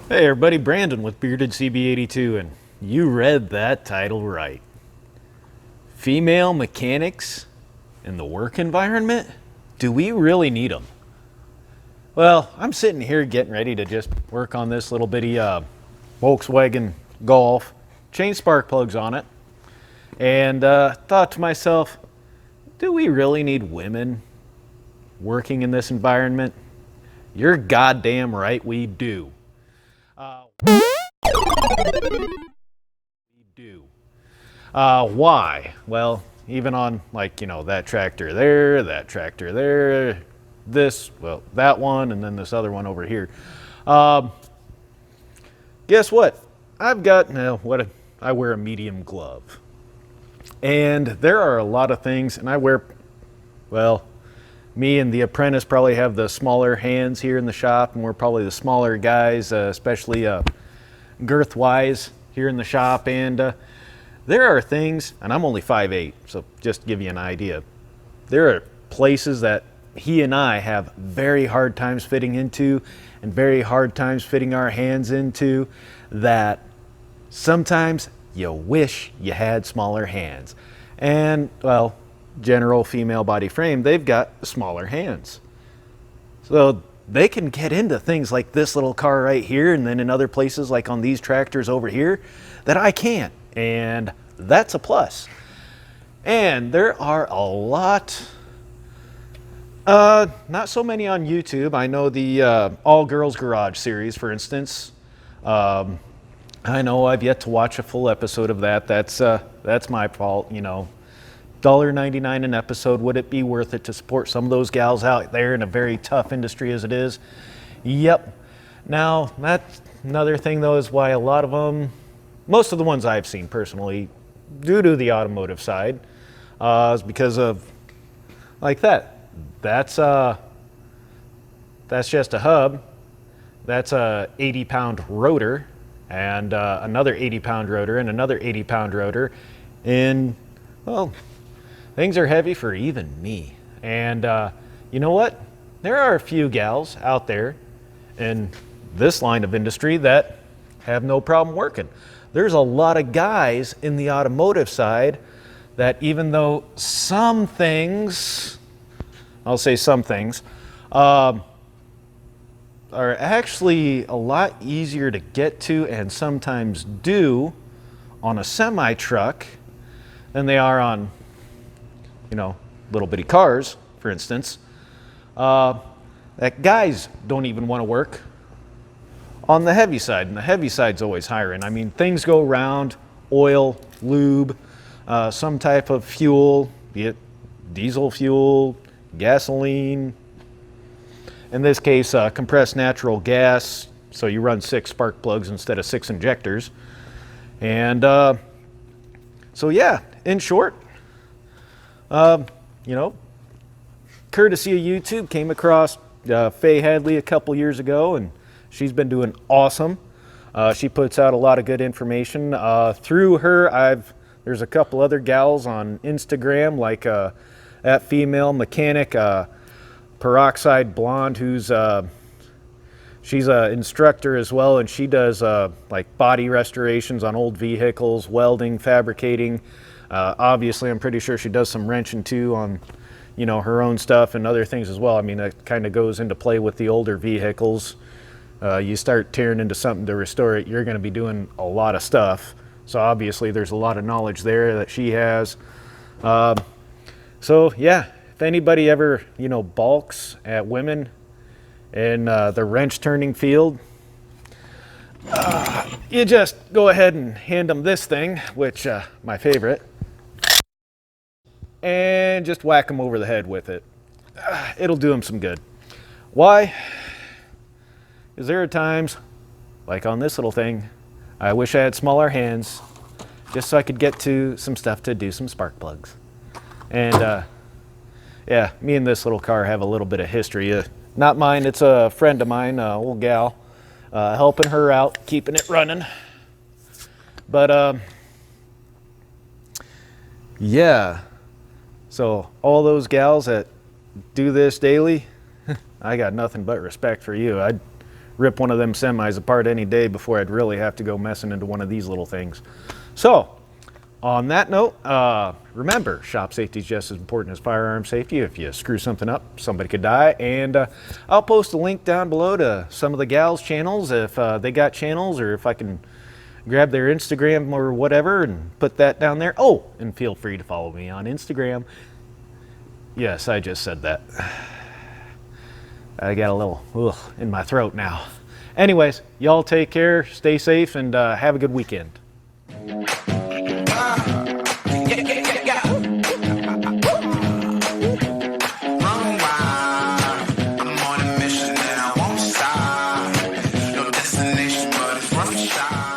Hey everybody, Brandon with Bearded CB82, and you read that title right. Female mechanics in the work environment? Do we really need them? Well, I'm sitting here getting ready to just work on this little bitty Volkswagen Golf, change spark plugs on it, and thought to myself, do we really need women working in this environment? You're goddamn right we do. We do. Why? Well, even on that tractor there, that one, and then this other one over here. Um, Guess what? I've got I wear a medium glove, and there are a lot of things, and I wear well. Me and the apprentice probably have the smaller hands here in the shop, and we're probably the smaller guys, especially girth-wise here in the shop. And there are things, and I'm only 5'8", so just to give you an idea, there are places that he and I have very hard times fitting into and very hard times fitting our hands into that sometimes you wish you had smaller hands. And, well, general female body frame, they've got smaller hands. So they can get into things like this little car right here, and then in other places like on these tractors over here that I can't. And that's a plus. And there are a lot, not so many on YouTube. I know the All Girls Garage series, for instance. I know I've yet to watch a full episode of that. That's my fault, $1.99 an episode. Would it be worth it to support some of those gals out there in a very tough industry as it is? Yep. Now, that's another thing, though, is why a lot of them, most of the ones I've seen personally, due to the automotive side, is because of like that. That's just a hub. That's a 80-pound rotor, and another 80-pound rotor, and another 80-pound rotor. And, well, things are heavy for even me. And you know what? There are a few gals out there in this line of industry that have no problem working. There's a lot of guys in the automotive side that, even though some things, I'll say some things, are actually a lot easier to get to and sometimes do on a semi truck than they are on, little bitty cars, for instance, that guys don't even want to work on the heavy side, and the heavy side's always hiring. I mean, things go around, oil, lube, some type of fuel, be it diesel fuel, gasoline, in this case, compressed natural gas, so you run 6 spark plugs instead of 6 injectors. And so yeah, in short, courtesy of YouTube, came across Faye Hadley a couple years ago, and she's been doing awesome. She puts out a lot of good information. Through her, there's a couple other gals on Instagram, like that female mechanic, Peroxide Blonde, who's she's an instructor as well, and she does like body restorations on old vehicles, welding, fabricating. Obviously, I'm pretty sure she does some wrenching too on her own stuff and other things as well. I mean, that kind of goes into play with the older vehicles. You start tearing into something to restore it, you're going to be doing a lot of stuff. So obviously there's a lot of knowledge there that she has. So yeah, if anybody ever balks at women in the wrench turning field, you just go ahead and hand them this thing, which my favorite, and just whack them over the head with it. It'll do them some good. Why? Because there are times, like on this little thing, I wish I had smaller hands just so I could get to some stuff to do some spark plugs. And yeah, me and this little car have a little bit of history. Not mine, it's a friend of mine, old gal, helping her out, keeping it running. But yeah, so all those gals that do this daily, I got nothing but respect for you. I'd rip one of them semis apart any day before I'd really have to go messing into one of these little things. So, on that note, remember, shop safety is just as important as firearm safety. If you screw something up, somebody could die. And I'll post a link down below to some of the gals' channels if they got channels, or if I can grab their Instagram or whatever and put that down there. Oh, and feel free to follow me on Instagram. Yes, I just said that. I got a little in my throat now. Anyways, y'all take care, stay safe, and have a good weekend. Shot.